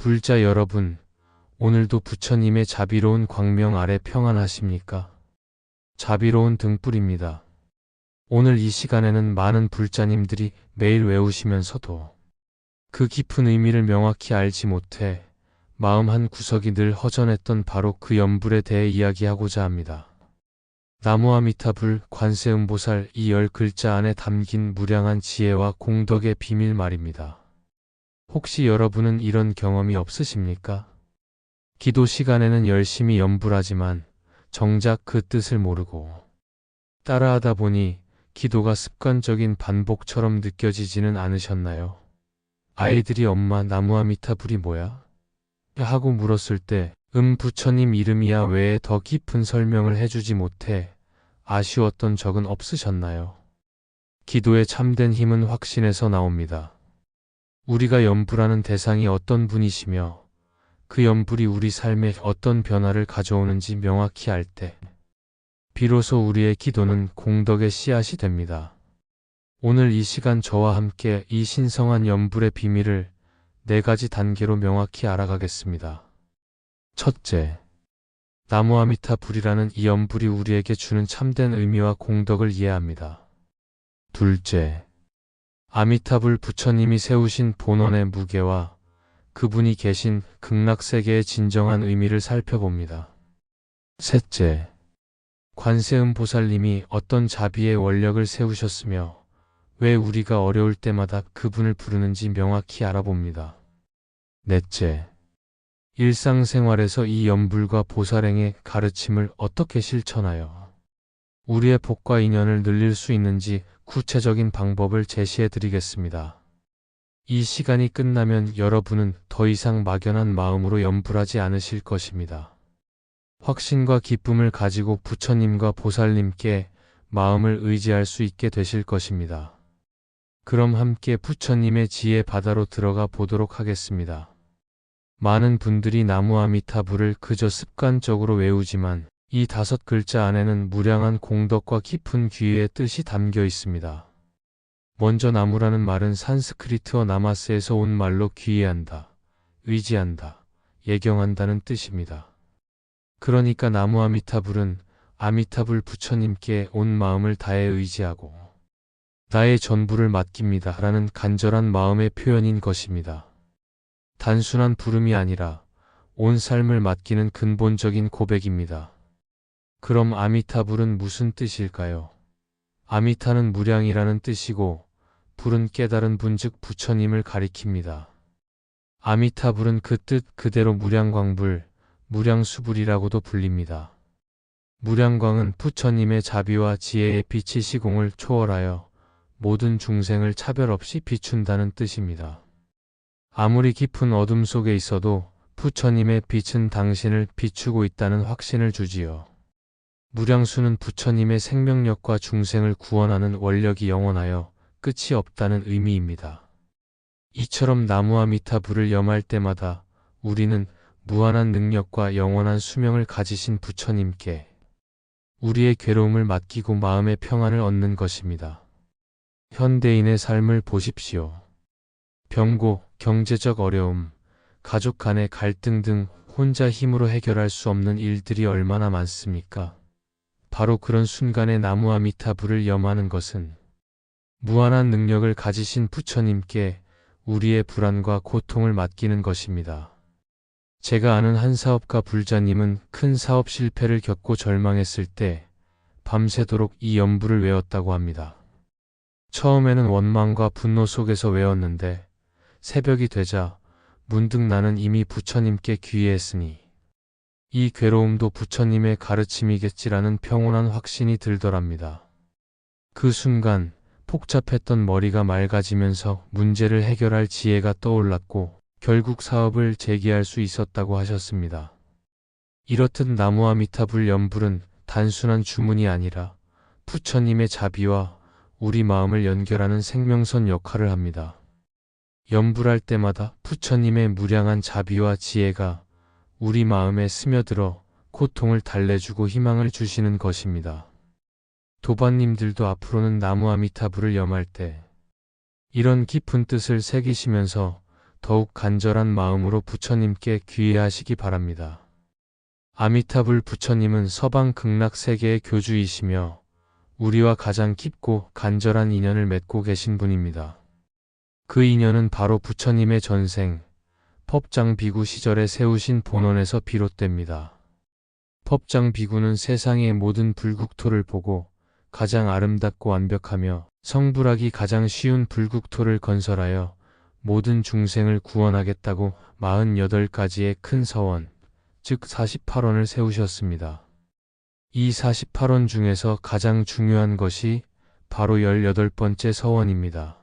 불자 여러분, 오늘도 부처님의 자비로운 광명 아래 평안하십니까? 자비로운 등불입니다. 오늘 이 시간에는 많은 불자님들이 매일 외우시면서도 그 깊은 의미를 명확히 알지 못해 마음 한 구석이 늘 허전했던 바로 그 연불에 대해 이야기하고자 합니다. 나무아미타불 관세음보살 이 10글자 안에 담긴 무량한 지혜와 공덕의 비밀 말입니다. 혹시 여러분은 이런 경험이 없으십니까? 기도 시간에는 열심히 연불하지만 정작 그 뜻을 모르고 따라하다 보니 기도가 습관적인 반복처럼 느껴지지는 않으셨나요? 아이들이 엄마 나무아미타불이 뭐야? 하고 물었을 때 부처님 이름이야 외에 더 깊은 설명을 해주지 못해 아쉬웠던 적은 없으셨나요? 기도의 참된 힘은 확신에서 나옵니다. 우리가 연불하는 대상이 어떤 분이시며 그 연불이 우리 삶에 어떤 변화를 가져오는지 명확히 알 때 비로소 우리의 기도는 공덕의 씨앗이 됩니다. 오늘 이 시간 저와 함께 이 신성한 연불의 비밀을 4가지 단계로 명확히 알아가겠습니다. 첫째, 나무아미타불이라는 이 연불이 우리에게 주는 참된 의미와 공덕을 이해합니다. 둘째, 아미타불 부처님이 세우신 본원의 무게와 그분이 계신 극락세계의 진정한 의미를 살펴봅니다. 셋째, 관세음보살님이 어떤 자비의 원력을 세우셨으며 왜 우리가 어려울 때마다 그분을 부르는지 명확히 알아봅니다. 넷째, 일상생활에서 이 연불과 보살행의 가르침을 어떻게 실천하여 우리의 복과 인연을 늘릴 수 있는지 구체적인 방법을 제시해 드리겠습니다. 이 시간이 끝나면 여러분은 더 이상 막연한 마음으로 연불하지 않으실 것입니다. 확신과 기쁨을 가지고 부처님과 보살님께 마음을 의지할 수 있게 되실 것입니다. 그럼 함께 부처님의 지혜 바다로 들어가 보도록 하겠습니다. 많은 분들이 나무아미타불을 그저 습관적으로 외우지만 이 5글자 안에는 무량한 공덕과 깊은 귀의의 뜻이 담겨 있습니다. 먼저 나무라는 말은 산스크리트어 나마스에서 온 말로 귀의한다, 의지한다, 예경한다는 뜻입니다. 그러니까 나무아미타불은 아미타불 부처님께 온 마음을 다해 의지하고 나의 전부를 맡깁니다 라는 간절한 마음의 표현인 것입니다. 단순한 부름이 아니라 온 삶을 맡기는 근본적인 고백입니다. 그럼 아미타불은 무슨 뜻일까요? 아미타는 무량이라는 뜻이고 불은 깨달은 분 즉 부처님을 가리킵니다. 아미타불은 그 뜻 그대로 무량광불, 무량수불이라고도 불립니다. 무량광은 부처님의 자비와 지혜의 빛이 시공을 초월하여 모든 중생을 차별 없이 비춘다는 뜻입니다. 아무리 깊은 어둠 속에 있어도 부처님의 빛은 당신을 비추고 있다는 확신을 주지요. 무량수는 부처님의 생명력과 중생을 구원하는 원력이 영원하여 끝이 없다는 의미입니다. 이처럼 나무아미타불을 염할 때마다 우리는 무한한 능력과 영원한 수명을 가지신 부처님께 우리의 괴로움을 맡기고 마음의 평안을 얻는 것입니다. 현대인의 삶을 보십시오. 병고, 경제적 어려움, 가족 간의 갈등 등 혼자 힘으로 해결할 수 없는 일들이 얼마나 많습니까? 바로 그런 순간에 나무아미타불을 염하는 것은 무한한 능력을 가지신 부처님께 우리의 불안과 고통을 맡기는 것입니다. 제가 아는 한 사업가 불자님은 큰 사업 실패를 겪고 절망했을 때 밤새도록 이 연불을 외웠다고 합니다. 처음에는 원망과 분노 속에서 외웠는데 새벽이 되자 문득 나는 이미 부처님께 귀의했으니 이 괴로움도 부처님의 가르침이겠지라는 평온한 확신이 들더랍니다. 그 순간 복잡했던 머리가 맑아지면서 문제를 해결할 지혜가 떠올랐고 결국 사업을 재개할 수 있었다고 하셨습니다. 이렇듯 나무아미타불 연불은 단순한 주문이 아니라 부처님의 자비와 우리 마음을 연결하는 생명선 역할을 합니다. 연불할 때마다 부처님의 무량한 자비와 지혜가 우리 마음에 스며들어 고통을 달래주고 희망을 주시는 것입니다. 도반님들도 앞으로는 나무아미타불을 염할 때 이런 깊은 뜻을 새기시면서 더욱 간절한 마음으로 부처님께 귀의하시기 바랍니다. 아미타불 부처님은 서방 극락 세계의 교주이시며 우리와 가장 깊고 간절한 인연을 맺고 계신 분입니다. 그 인연은 바로 부처님의 전생, 법장 비구 시절에 세우신 본원에서 비롯됩니다. 법장 비구는 세상의 모든 불국토를 보고 가장 아름답고 완벽하며 성불하기 가장 쉬운 불국토를 건설하여 모든 중생을 구원하겠다고 48가지의 큰 서원, 즉 48원을 세우셨습니다. 이 48원 중에서 가장 중요한 것이 바로 18번째 서원입니다.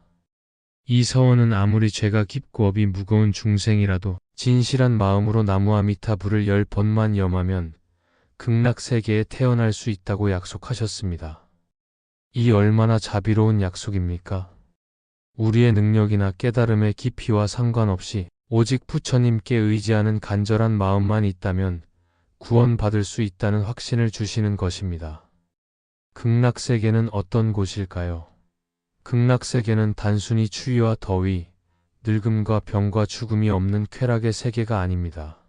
이 서원은 아무리 죄가 깊고 업이 무거운 중생이라도 진실한 마음으로 나무 아미타불을 10번만 염하면 극락세계에 태어날 수 있다고 약속하셨습니다. 이 얼마나 자비로운 약속입니까? 우리의 능력이나 깨달음의 깊이와 상관없이 오직 부처님께 의지하는 간절한 마음만 있다면 구원받을 수 있다는 확신을 주시는 것입니다. 극락세계는 어떤 곳일까요? 극락세계는 단순히 추위와 더위, 늙음과 병과 죽음이 없는 쾌락의 세계가 아닙니다.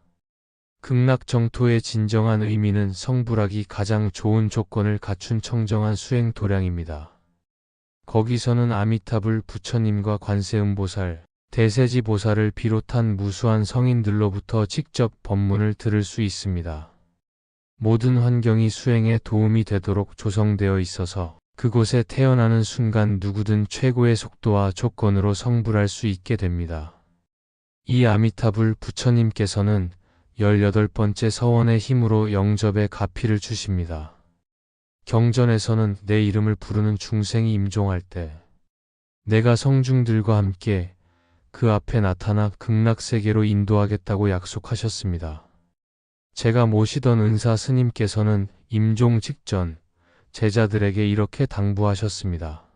극락 정토의 진정한 의미는 성불하기 가장 좋은 조건을 갖춘 청정한 수행 도량입니다. 거기서는 아미타불 부처님과 관세음보살, 대세지보살을 비롯한 무수한 성인들로부터 직접 법문을 들을 수 있습니다. 모든 환경이 수행에 도움이 되도록 조성되어 있어서 그곳에 태어나는 순간 누구든 최고의 속도와 조건으로 성불할 수 있게 됩니다. 이 아미타불 부처님께서는 18번째 서원의 힘으로 영접의 가피를 주십니다. 경전에서는 내 이름을 부르는 중생이 임종할 때 내가 성중들과 함께 그 앞에 나타나 극락세계로 인도하겠다고 약속하셨습니다. 제가 모시던 은사 스님께서는 임종 직전 제자들에게 이렇게 당부하셨습니다.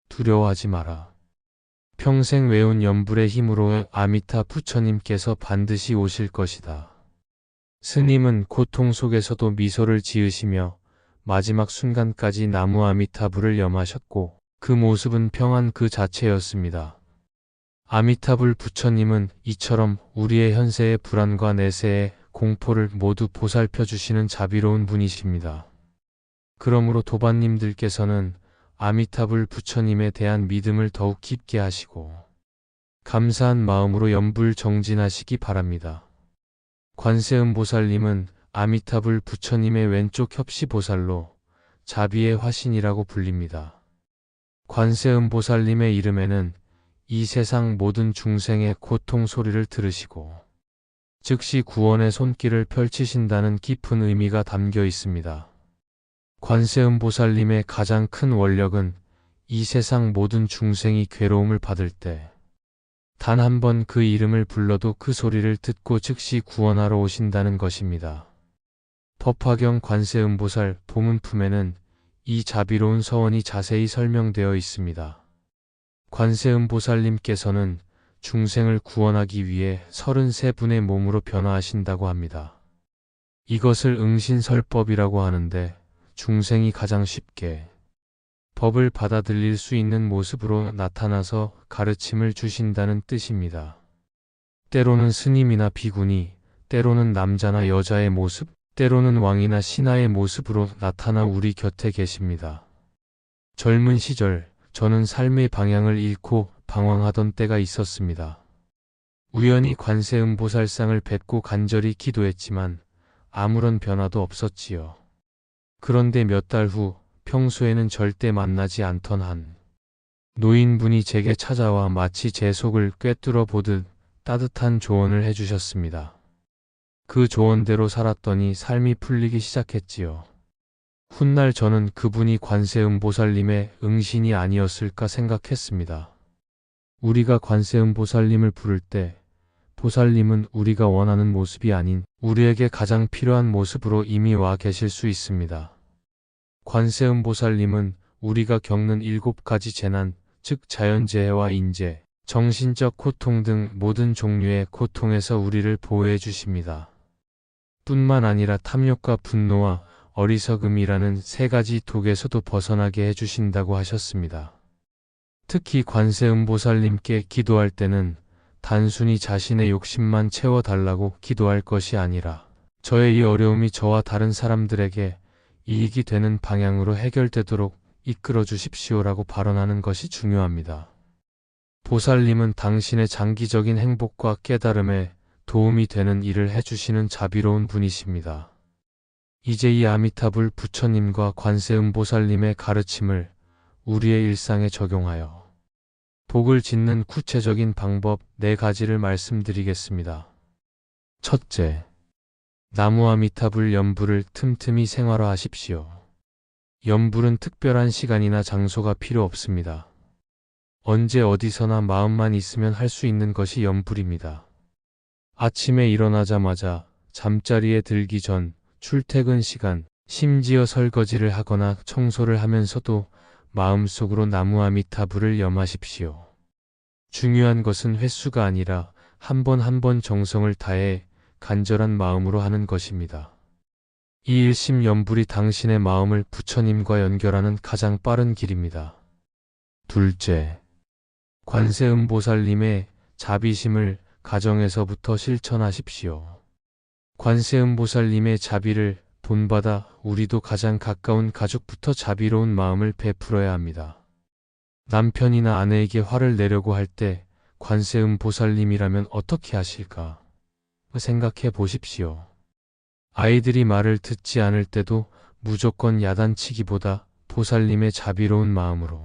두려워하지 마라. 평생 외운 연불의 힘으로 아미타 부처님께서 반드시 오실 것이다. 스님은 고통 속에서도 미소를 지으시며 마지막 순간까지 나무 아미타불을 염하셨고 그 모습은 평안 그 자체였습니다. 아미타불 부처님은 이처럼 우리의 현세의 불안과 내세의 공포를 모두 보살펴 주시는 자비로운 분이십니다. 그러므로 도반님들께서는 아미타불 부처님에 대한 믿음을 더욱 깊게 하시고 감사한 마음으로 연불 정진하시기 바랍니다. 관세음보살님은 아미타불 부처님의 왼쪽 협시보살로 자비의 화신이라고 불립니다. 관세음보살님의 이름에는 이 세상 모든 중생의 고통 소리를 들으시고 즉시 구원의 손길을 펼치신다는 깊은 의미가 담겨 있습니다. 관세음보살님의 가장 큰 원력은 이 세상 모든 중생이 괴로움을 받을 때 단 한 번 그 이름을 불러도 그 소리를 듣고 즉시 구원하러 오신다는 것입니다. 법화경 관세음보살 보문품에는 이 자비로운 서원이 자세히 설명되어 있습니다. 관세음보살님께서는 중생을 구원하기 위해 33분의 몸으로 변화하신다고 합니다. 이것을 응신설법이라고 하는데 중생이 가장 쉽게 법을 받아들일 수 있는 모습으로 나타나서 가르침을 주신다는 뜻입니다. 때로는 스님이나 비구니, 때로는 남자나 여자의 모습, 때로는 왕이나 신하의 모습으로 나타나 우리 곁에 계십니다. 젊은 시절 저는 삶의 방향을 잃고 방황하던 때가 있었습니다. 우연히 관세음보살상을 뵙고 간절히 기도했지만 아무런 변화도 없었지요. 그런데 몇 달 후 평소에는 절대 만나지 않던 한 노인분이 제게 찾아와 마치 제 속을 꿰뚫어 보듯 따뜻한 조언을 해주셨습니다. 그 조언대로 살았더니 삶이 풀리기 시작했지요. 훗날 저는 그분이 관세음보살님의 응신이 아니었을까 생각했습니다. 우리가 관세음보살님을 부를 때 보살님은 우리가 원하는 모습이 아닌 우리에게 가장 필요한 모습으로 이미 와 계실 수 있습니다. 관세음보살님은 우리가 겪는 7가지 재난, 즉 자연재해와 인재, 정신적 고통 등 모든 종류의 고통에서 우리를 보호해 주십니다. 뿐만 아니라 탐욕과 분노와 어리석음이라는 3가지 독에서도 벗어나게 해주신다고 하셨습니다. 특히 관세음보살님께 기도할 때는 단순히 자신의 욕심만 채워달라고 기도할 것이 아니라 저의 이 어려움이 저와 다른 사람들에게 이익이 되는 방향으로 해결되도록 이끌어 주십시오라고 발언하는 것이 중요합니다. 보살님은 당신의 장기적인 행복과 깨달음에 도움이 되는 일을 해주시는 자비로운 분이십니다. 이제 이 아미타불 부처님과 관세음보살님의 가르침을 우리의 일상에 적용하여 복을 짓는 구체적인 방법 4가지를 말씀드리겠습니다. 첫째, 나무 아미타불 연불을 틈틈이 생활화하십시오. 연불은 특별한 시간이나 장소가 필요 없습니다. 언제 어디서나 마음만 있으면 할 수 있는 것이 연불입니다. 아침에 일어나자마자, 잠자리에 들기 전, 출퇴근 시간, 심지어 설거지를 하거나 청소를 하면서도 마음속으로 나무 아미타불을 염하십시오. 중요한 것은 횟수가 아니라 한 번 한 번 정성을 다해 간절한 마음으로 하는 것입니다. 이 일심 연불이 당신의 마음을 부처님과 연결하는 가장 빠른 길입니다. 둘째, 관세음보살님의 자비심을 가정에서부터 실천하십시오. 관세음보살님의 자비를 본받아 우리도 가장 가까운 가족부터 자비로운 마음을 베풀어야 합니다. 남편이나 아내에게 화를 내려고 할 때 관세음보살님이라면 어떻게 하실까? 생각해 보십시오. 아이들이 말을 듣지 않을 때도 무조건 야단치기보다 보살님의 자비로운 마음으로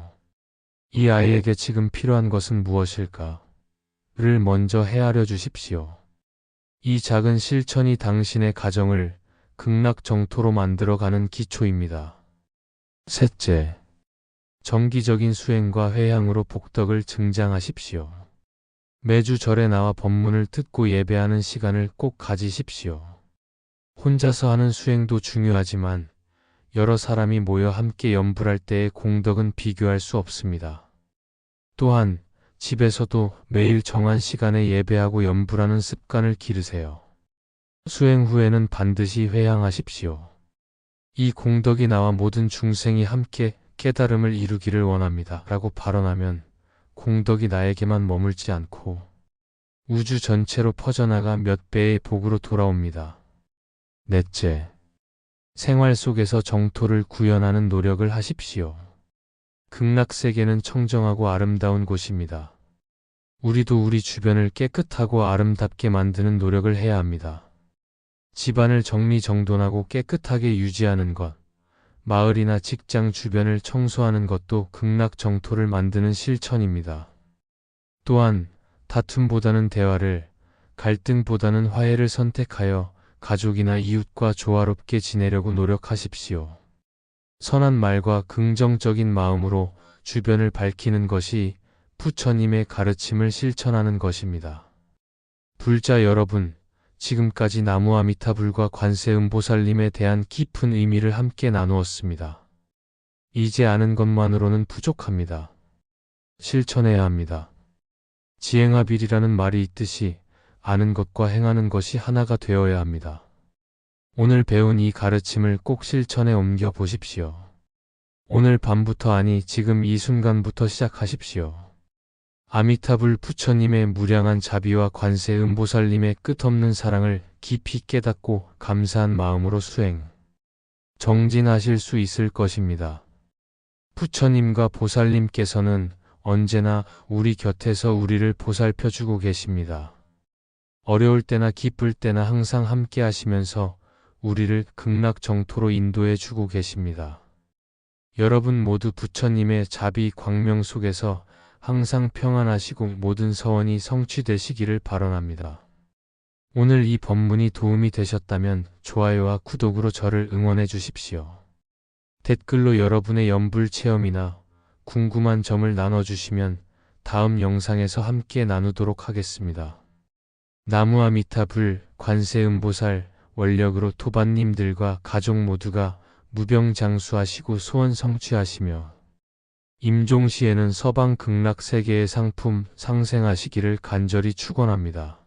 이 아이에게 지금 필요한 것은 무엇일까? 를 먼저 헤아려 주십시오. 이 작은 실천이 당신의 가정을 극락정토로 만들어가는 기초입니다. 셋째, 정기적인 수행과 회향으로 복덕을 증장하십시오. 매주 절에 나와 법문을 듣고 예배하는 시간을 꼭 가지십시오. 혼자서 하는 수행도 중요하지만 여러 사람이 모여 함께 연불할 때의 공덕은 비교할 수 없습니다. 또한 집에서도 매일 정한 시간에 예배하고 연불하는 습관을 기르세요. 수행 후에는 반드시 회향하십시오. 이 공덕이 나와 모든 중생이 함께 깨달음을 이루기를 원합니다. 라고 발언하면 공덕이 나에게만 머물지 않고 우주 전체로 퍼져나가 몇 배의 복으로 돌아옵니다. 넷째, 생활 속에서 정토를 구현하는 노력을 하십시오. 극락세계는 청정하고 아름다운 곳입니다. 우리도 우리 주변을 깨끗하고 아름답게 만드는 노력을 해야 합니다. 집안을 정리정돈하고 깨끗하게 유지하는 것, 마을이나 직장 주변을 청소하는 것도 극락정토를 만드는 실천입니다. 또한 다툼보다는 대화를, 갈등보다는 화해를 선택하여 가족이나 이웃과 조화롭게 지내려고 노력하십시오. 선한 말과 긍정적인 마음으로 주변을 밝히는 것이 부처님의 가르침을 실천하는 것입니다. 불자 여러분, 지금까지 나무 아미타불과 관세음보살님에 대한 깊은 의미를 함께 나누었습니다. 이제 아는 것만으로는 부족합니다. 실천해야 합니다. 지행합일이라는 말이 있듯이 아는 것과 행하는 것이 하나가 되어야 합니다. 오늘 배운 이 가르침을 꼭 실천에 옮겨 보십시오. 오늘 밤부터 아니 지금 이 순간부터 시작하십시오. 아미타불 부처님의 무량한 자비와 관세음보살님의 끝없는 사랑을 깊이 깨닫고 감사한 마음으로 수행, 정진하실 수 있을 것입니다. 부처님과 보살님께서는 언제나 우리 곁에서 우리를 보살펴주고 계십니다. 어려울 때나 기쁠 때나 항상 함께 하시면서 우리를 극락정토로 인도해 주고 계십니다. 여러분 모두 부처님의 자비 광명 속에서 항상 평안하시고 모든 서원이 성취되시기를 바라랍니다. 오늘 이 법문이 도움이 되셨다면 좋아요와 구독으로 저를 응원해 주십시오. 댓글로 여러분의 연불 체험이나 궁금한 점을 나눠주시면 다음 영상에서 함께 나누도록 하겠습니다. 나무 아미타불 관세음보살 원력으로 토반님들과 가족 모두가 무병장수하시고 소원 성취하시며 임종시에는 서방 극락세계의 상품 상생하시기를 간절히 축원합니다.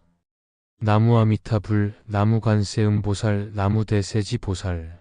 나무 아미타불, 나무 관세음보살, 나무 대세지 보살.